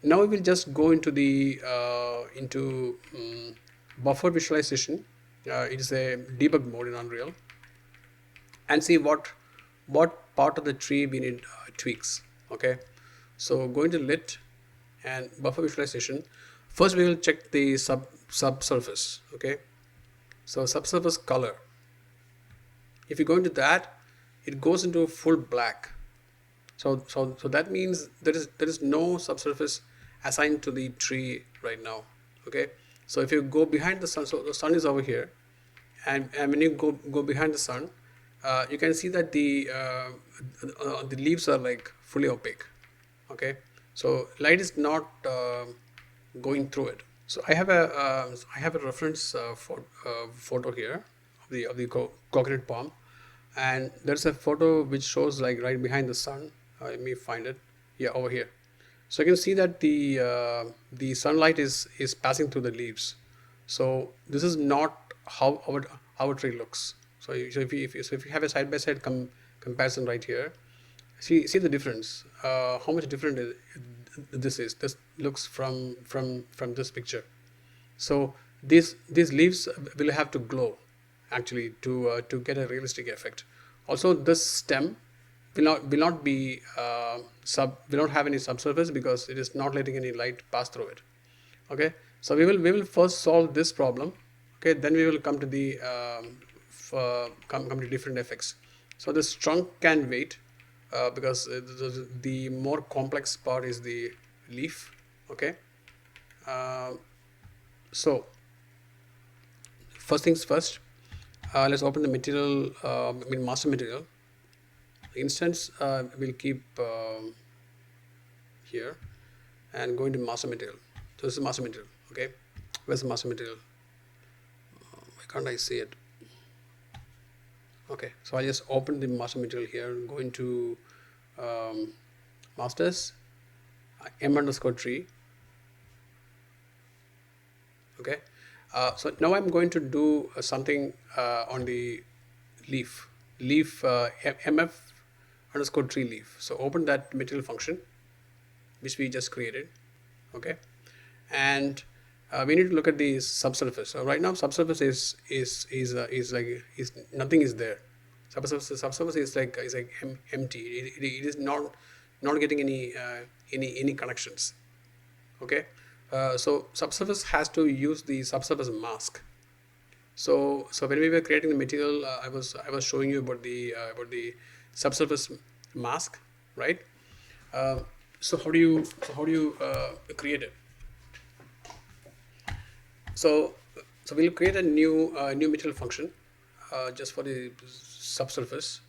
Now we will just go into the buffer visualization. It is a debug mode in Unreal, and see what part of the tree we need tweaks. Okay, so going to lit and buffer visualization. First we will check the subsurface. Okay, so subsurface color, if you go into that, it goes into full black. So that means there is no subsurface assigned to the tree right now. Okay, so if you go behind the sun, so the sun is over here, and when you go behind the sun, you can see that the leaves are like fully opaque. Okay, so light is not going through it. So I have a reference photo here of the coconut palm, and there's a photo which shows like right behind the sun. Let me find it. Yeah, over here. So you can see that the sunlight is passing through the leaves. So this is not how our tree looks. So if you have a side by side comparison right here, see the difference. How much different this is. This looks from this picture. So these leaves will have to glow actually to get a realistic effect. Also, this stem will not be will not have any subsurface because it is not letting any light pass through it. Okay, so we will first solve this problem. Okay, then we will come to the come to different effects. So this trunk can wait because the more complex part is the leaf. Okay, uh, so first things first, let's open the material, master material instance. We'll keep here and go into master material. So this is master material. Okay, where's the master material? Why can't I see it? Okay, so I just open the master material here, go into masters, m_tree. Okay, so now I'm going to do something on the leaf mf_tree leaf. So open that material function which we just created. Okay, and we need to look at the subsurface. So right now subsurface is nothing is there. Subsurface is like empty. It is not getting any connections. Okay, so subsurface has to use the subsurface mask. So when we were creating the material, I was showing you about the subsurface mask, right? So how do you create it? So we'll create a new material function just for the subsurface.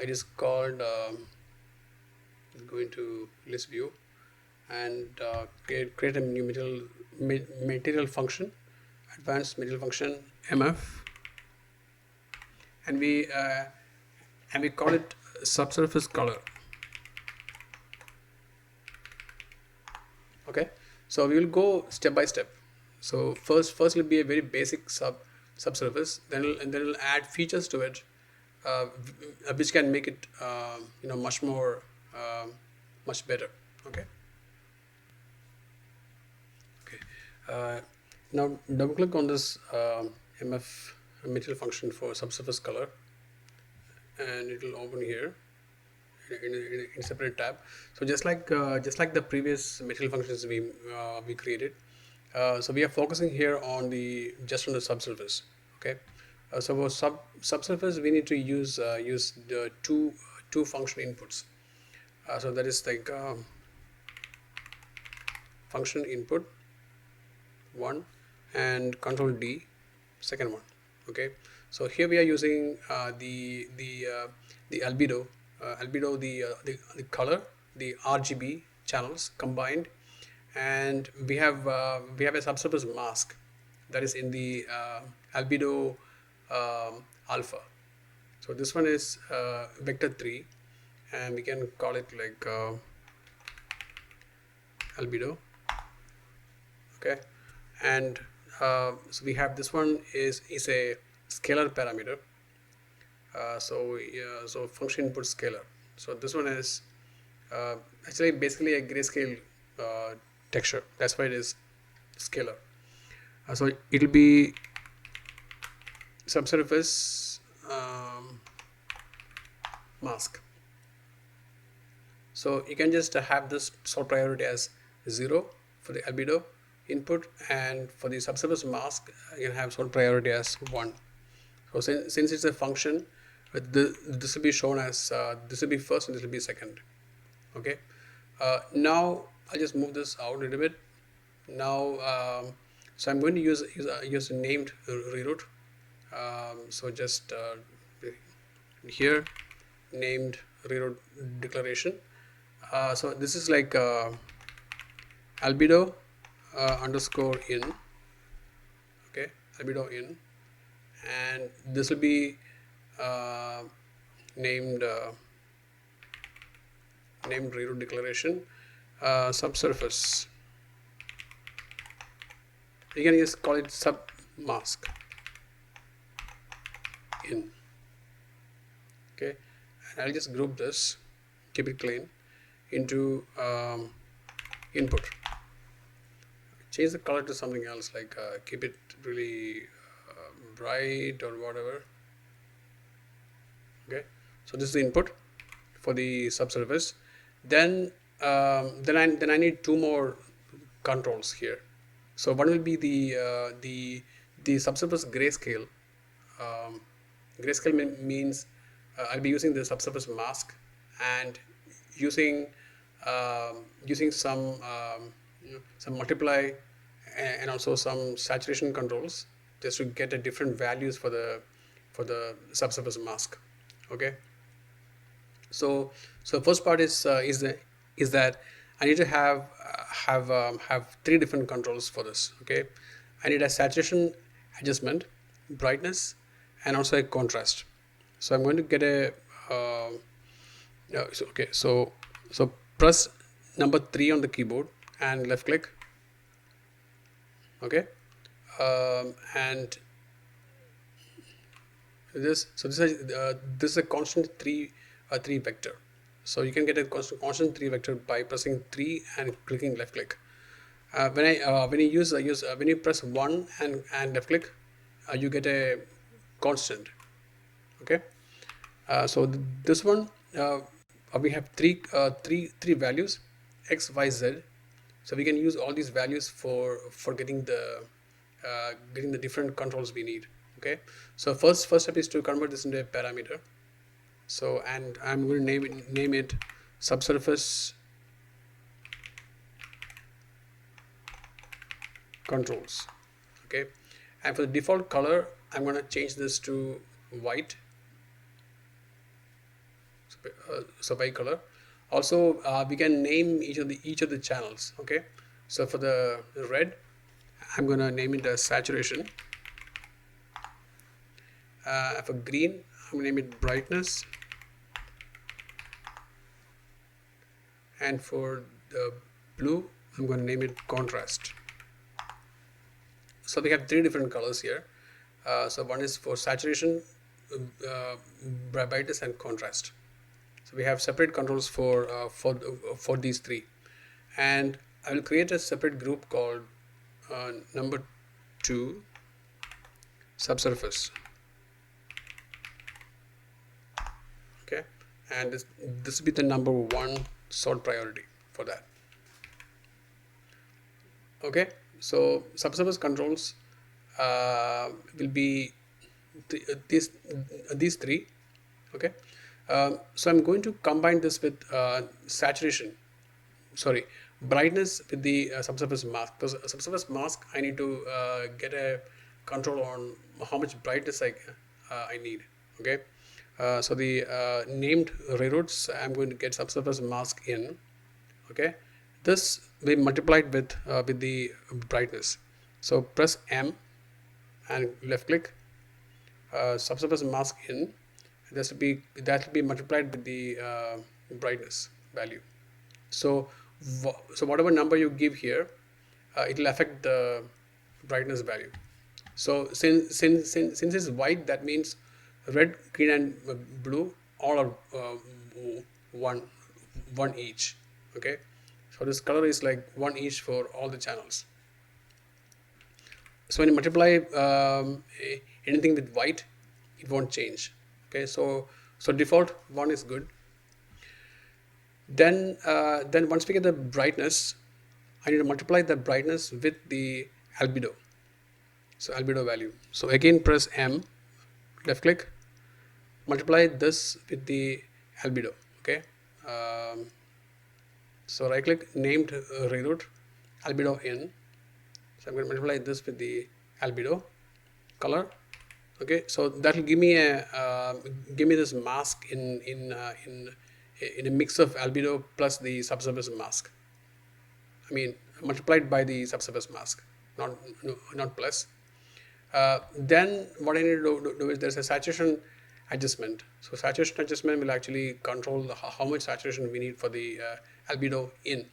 It is called go into list view and create a new material function, advanced material function mf, and we call it subsurface color. Okay, so we will go step by step. So first will be a very basic subsurface, then we'll add features to it, which can make it much more much better. Okay. Now double click on this mf material function for subsurface color, and it will open here in a separate tab. So just like the previous material functions we created, so we are focusing here on just on the subsurface. Okay, so for subsurface we need to use the two function inputs. So that is like function input 1 and control D second one. Okay, so here we are using the albedo, the color, the RGB channels combined, and we have a subsurface mask that is in the albedo alpha. So this one is vector 3, and we can call it like albedo. Okay, and so we have this one is a scalar parameter. So function input scalar. So this one is actually basically a grayscale texture. That's why it is scalar. So it will be subsurface mask. So you can just have this sort priority as 0 for the albedo input, and for the subsurface mask you can have sort priority as 1. So since it's a function, this will be shown as this will be first and this will be second. Okay. Now I'll just move this out a little bit. Now so I'm going to use a named reroute. So just here, named reroute declaration. So this is like albedo underscore in. Okay, albedo in, and this will be named reroute declaration subsurface. You can just call it sub mask in. Okay, and I'll just group this, keep it clean, into input. Change the color to something else, like keep it really bright or whatever. Okay, so this is the input for the subsurface. Then I need two more controls here. So one will be the subsurface grayscale. Grayscale means I'll be using the subsurface mask and using some multiply and also some saturation controls just to get a different values for the subsurface mask. Okay. So first part is that I need to have three different controls for this. Okay, I need a saturation adjustment, brightness, and also a contrast. So I'm going to get a so press number 3 on the keyboard and left click. Okay, and this is a constant 3 vector. So you can get a constant 3 vector by pressing 3 and clicking left click. When you press 1 and left click, you get a constant. Okay. So this one we have three values, x, y, z. So we can use all these values for getting the different controls we need. Okay. So first step is to convert this into a parameter. So, and I'm going to name it subsurface controls. Okay, and for the default color, I'm going to change this to white. So by color. Also, we can name each of the channels. Okay, so for the red, I'm going to name it as saturation. For green, I'm going to name it brightness. And for the blue, I'm going to name it contrast. So we have three different colors here. So one is for saturation, brightness, and contrast. So we have separate controls for these three, and I will create a separate group called number 2 subsurface. Okay, and this will be the number 1 sort priority for that. Okay, so subsurface controls will be these three. Okay, so I'm going to combine this with brightness with the subsurface mask. Because subsurface mask, I need to get a control on how much brightness I need. Okay. So the named reroutes, I'm going to get subsurface mask in. Okay, this we multiplied with the brightness. So press M and left click, subsurface mask in. That will be multiplied with the brightness value. So whatever number you give here, it will affect the brightness value. So since it's white, that means red, green, and blue all are one each. Okay, So this color is like 1 each for all the channels. So when you multiply anything with white, it won't change. Okay, so default 1 is good. Then once we get the brightness, I need to multiply the brightness with the albedo. So albedo value. So again press M, left click, multiply this with the albedo. Okay. So right click, named reroute, albedo in. So I'm going to multiply this with the albedo color. Okay, so that will give me this mask in a mix of albedo plus the subsurface mask. I mean multiplied by the subsurface mask, not plus. Then what I need to do is there's a saturation adjustment. So saturation adjustment will actually control how much saturation we need for the albedo in.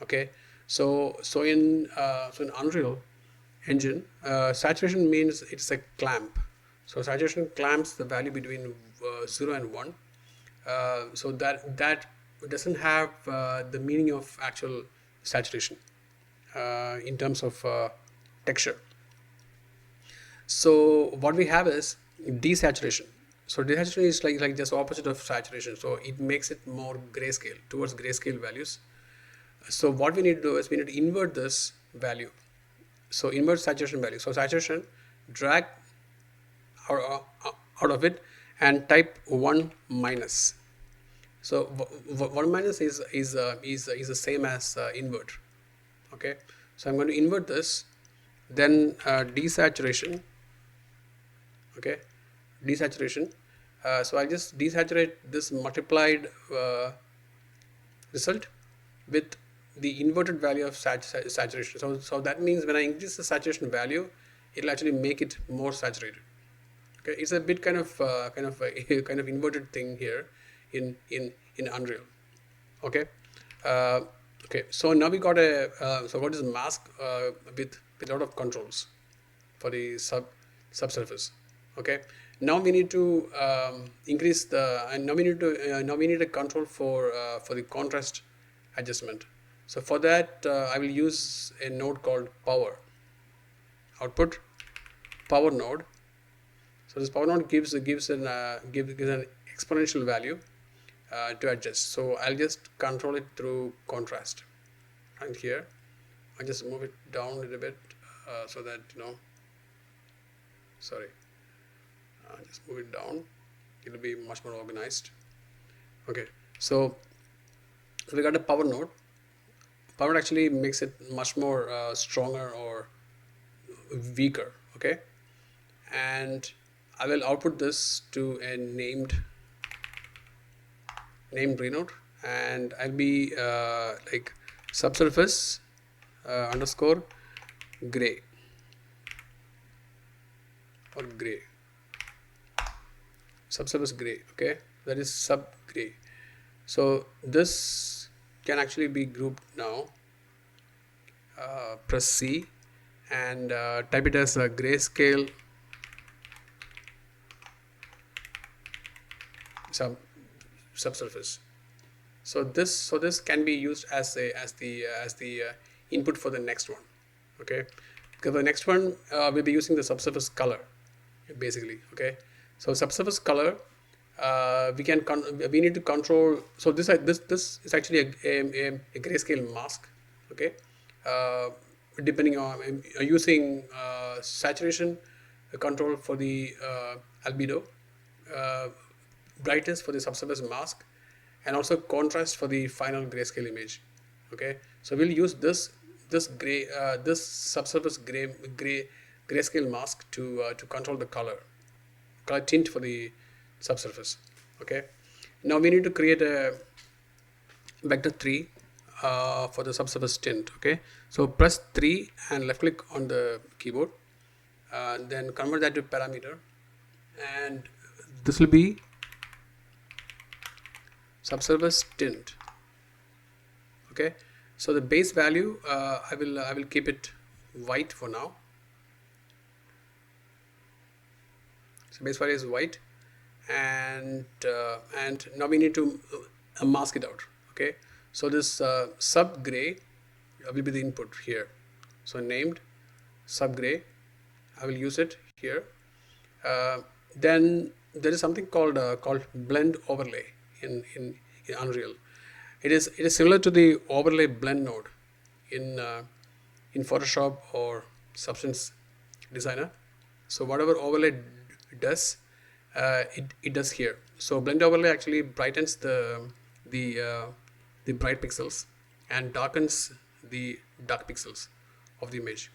Okay, so in Unreal Engine, saturation means it's a clamp. So saturation clamps the value between 0 and 1. So that doesn't have the meaning of actual saturation in terms of texture. So what we have is desaturation. So desaturation is like just opposite of saturation. So it makes it more grayscale, towards grayscale values. So what we need to do is we need to invert this value. So invert saturation value. So saturation, drag out of it and type 1 minus. So 1 minus is the same as invert. Okay. So I'm going to invert this. Then desaturation. Okay, desaturation. So I'll just desaturate this multiplied result with the inverted value of saturation. So that means when I increase the saturation value, it'll actually make it more saturated. Okay, it's a bit kind of inverted thing here in Unreal. Okay, okay. So now we got what is mask with a lot of controls for the subsurface. Okay, now we need to increase the now we need a control for the contrast adjustment. So for that I will use a node called power. Output power node. So this power node gives an exponential value to adjust. So I'll just control it through contrast. And here I just move it down a little bit so that sorry. Just move it down. It will be much more organized. Okay, so we got a power node. Power node actually makes it much more stronger or weaker. Okay, and I will output this to a named renode, and I'll be like subsurface underscore gray or gray. Subsurface gray. Okay, that is sub gray. So this can actually be grouped now. Press C and type it as a grayscale subsurface. So this can be used as the input for the next one. Okay, because the next one we'll be using the subsurface color basically. Okay. So subsurface color, we need to control. So this is actually a grayscale mask. Okay, depending on using saturation control for the albedo, brightness for the subsurface mask, and also contrast for the final grayscale image. Okay, so we'll use this subsurface grayscale mask to control the color tint for the subsurface. Okay, now we need to create a vector 3 for the subsurface tint. Okay, so press 3 and left click on the keyboard, then convert that to parameter, and this will be subsurface tint. Okay, so the base value I will keep it white for now. So base value is white, and now we need to mask it out. Okay, So this sub gray will be the input here. So named sub gray, I will use it here. Then there is something called blend overlay in Unreal. It is similar to the overlay blend node in Photoshop or Substance Designer. So whatever overlay does, it does here. So blend overlay actually brightens the bright pixels and darkens the dark pixels of the image.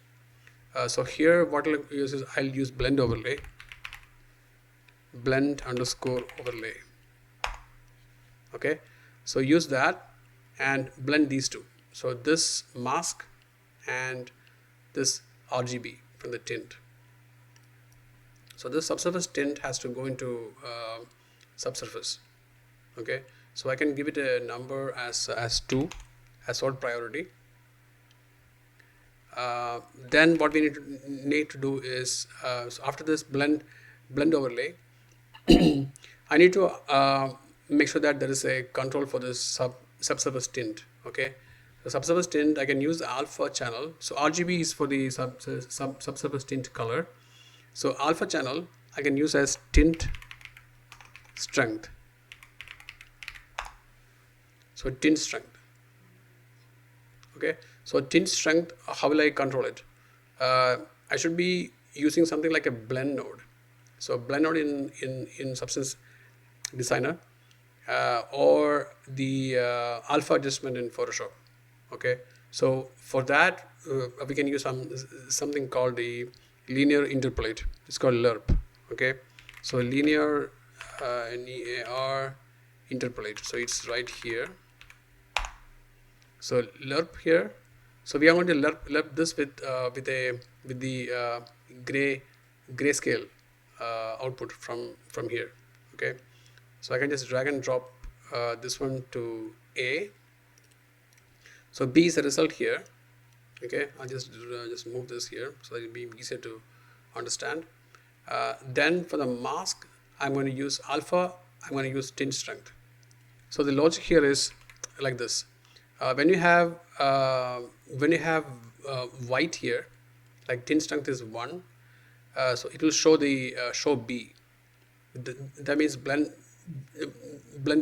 So here what I'll use is I'll use blend overlay, blend underscore overlay. Okay, so use that and blend these two. So this mask and this RGB from the tint. So this subsurface tint has to go into subsurface. Okay, so I can give it a number as 2 as sort priority. Then what we need to do is so after this blend overlay, I need to make sure that there is a control for this subsurface tint. Okay, the subsurface tint I can use the alpha channel. So RGB is for the subsurface tint color. So alpha channel I can use as tint strength. So tint strength. Okay, so tint strength, how will I control it? I should be using something like a blend node. So blend node in Substance Designer or the alpha adjustment in Photoshop. Okay, so for that we can use something called the linear interpolate. It's called LERP. Okay, so linear NEAR interpolate. So it's right here. So LERP here. So we are going to LERP this with the grayscale output from here. Okay, so I can just drag and drop this one to A. So B is the result here. Okay, I'll just move this here so that it'll be easier to understand. Then for the mask, I'm going to use alpha. I'm going to use tint strength. So the logic here is like this. When you have white here, like tint strength is 1, so it will show the show B. That means blend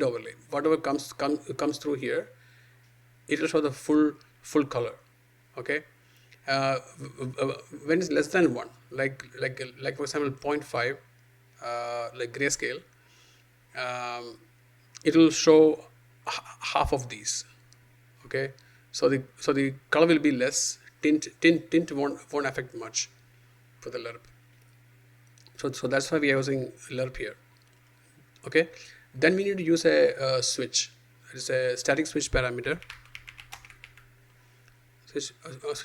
overlay. Whatever comes through here, it will show the full color. Okay, when it's less than 1, like for example 0.5, like grayscale, it will show half of these. Okay, so the color will be less. Tint won't affect much for the LERP. So that's why we are using LERP here. Okay, then we need to use a switch. It is a static switch parameter. Switch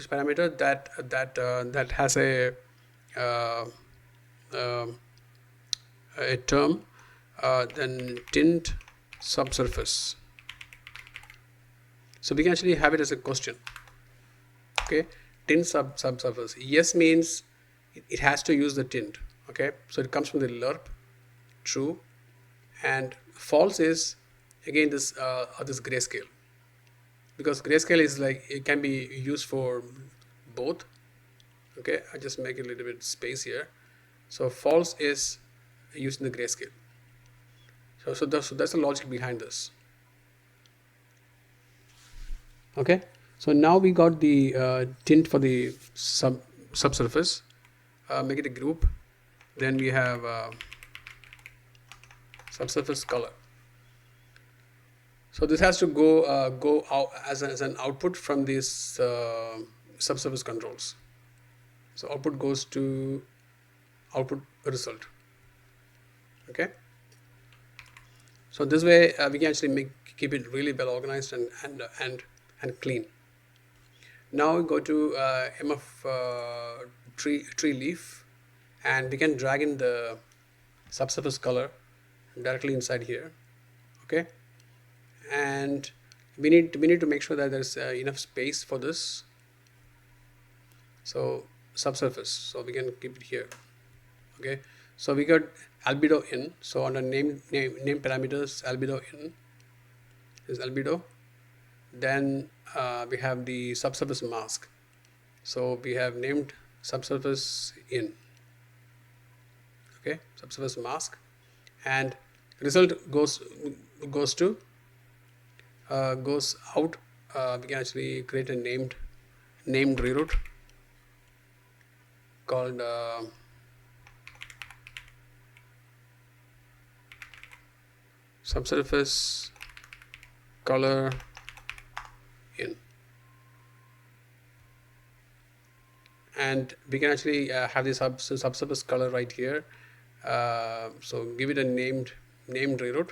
parameter that has a term, then tint subsurface. So we can actually have it as a question. Okay, tint subsurface. Yes means it has to use the tint. Okay, so it comes from the LERP, true, and false is again this grayscale, because grayscale is like it can be used for both. Okay, I just make a little bit space here. So false is using the grayscale. So that's the logic behind this. Okay, so now we got the tint for the subsurface. Make it a group. Then we have subsurface color. So this has to go out as an output from these subsurface controls. So output goes to output result. Okay. So this way we can actually keep it really well organized and clean. Now we go to MF tree leaf, and we can drag in the subsurface color directly inside here. Okay, and we need to make sure that there's enough space for this. So subsurface, so we can keep it here. Okay, so we got albedo in. So under name parameters, albedo in is albedo. Then we have the subsurface mask. So we have named subsurface in, okay, subsurface mask, and result goes out. We can actually create a named reroute called subsurface color in, and we can actually have the subsurface color right here. So give it a named reroute,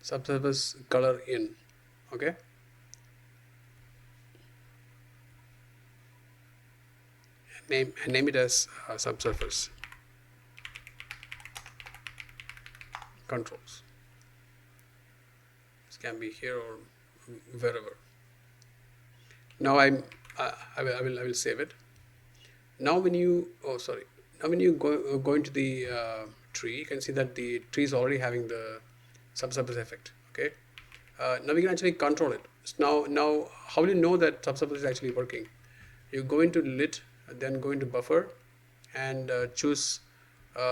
subsurface color in, okay. Name it as subsurface controls. This can be here or wherever. Now I will save it. Now when you go into the tree, you can see that the tree is already having the subsurface effect, okay. Now we can actually control it. So now how do you know that subsurface is actually working? You go into lit, then go into buffer, and choose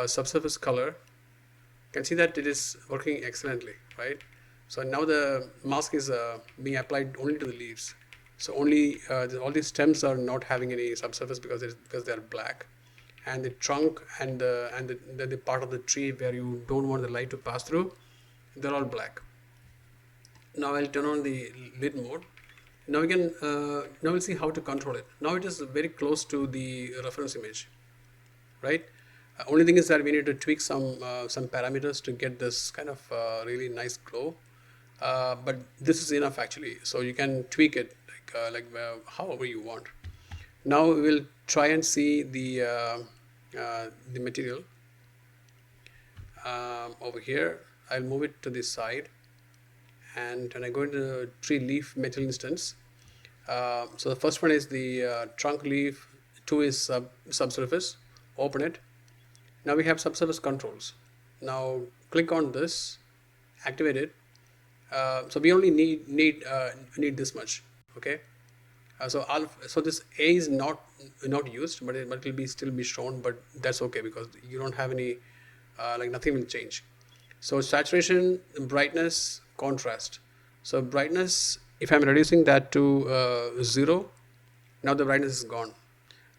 subsurface color. You can see that it is working excellently, right? So now the mask is being applied only to the leaves. So only all these stems are not having any subsurface because they are black, and the trunk and the part of the tree where you don't want the light to pass through, they're all black. Now I'll turn on the lit mode. Now we can now we'll see how to control it. Now it is very close to the reference image, right? Only thing is that we need to tweak some parameters to get this kind of really nice glow, but this is enough actually. So you can tweak it however you want. Now we will try and see the material over here. I'll move it to this side, and when I go into the tree leaf material instance, so the first one is the trunk leaf, 2 is subsurface. Open it. Now we have subsurface controls. Now click on this, activate it. So we only need this much, okay. So this A is not used, but it will still be shown, but that's okay because you don't have any nothing will change. So saturation, brightness, contrast. So brightness, if I'm reducing that to 0, now the brightness is gone.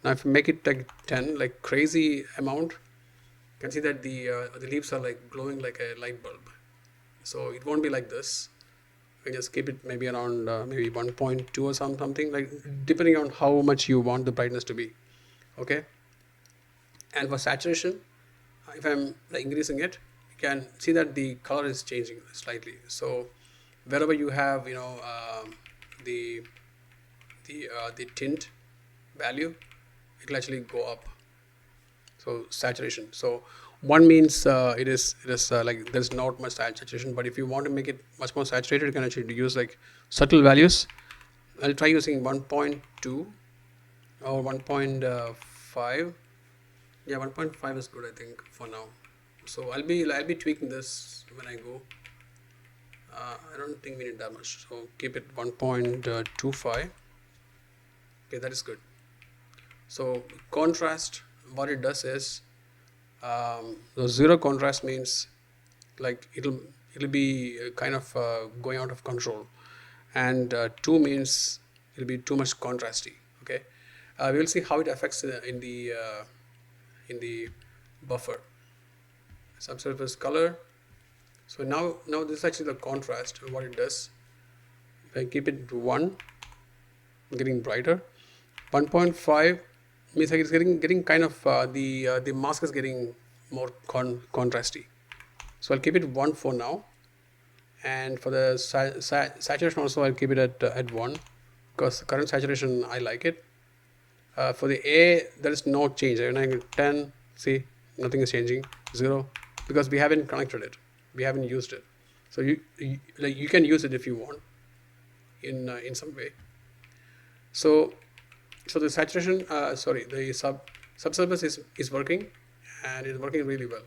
Now if I make it like 10, like crazy amount, you can see that the leaves are like glowing like a light bulb. So it won't be like this. We just keep it maybe around maybe 1.2 or something, like depending on how much you want the brightness to be, okay. And for saturation, if I'm increasing it, you can see that the color is changing slightly. So wherever you have the tint value, it will actually go up. So saturation. So one means it is like there's not much saturation, but if you want to make it much more saturated, you can actually use like subtle values. I'll try using 1.2 or 1.5. Yeah, 1.5 is good, I think, for now. So I'll be tweaking this when I go. I don't think we need that much, so keep it 1.25. Okay, that is good. So contrast, what it does is the 0 contrast means like it'll be kind of going out of control, and 2 means it'll be too much contrasty, okay. We will see how it affects in the buffer. Subsurface color. So now this is actually the contrast. What it does, if I keep it to 1, getting brighter. 1.5 means like it's getting kind of the mask is getting more contrasty. So I'll keep it 1 for now, and for the saturation also I'll keep it at 1 because current saturation I like it. For the A, there is no change. When I get 10, see, nothing is changing. 0, because we haven't connected it, we haven't used it. So you can use it if you want in some way. So the saturation, the subsurface is working, and it's working really well.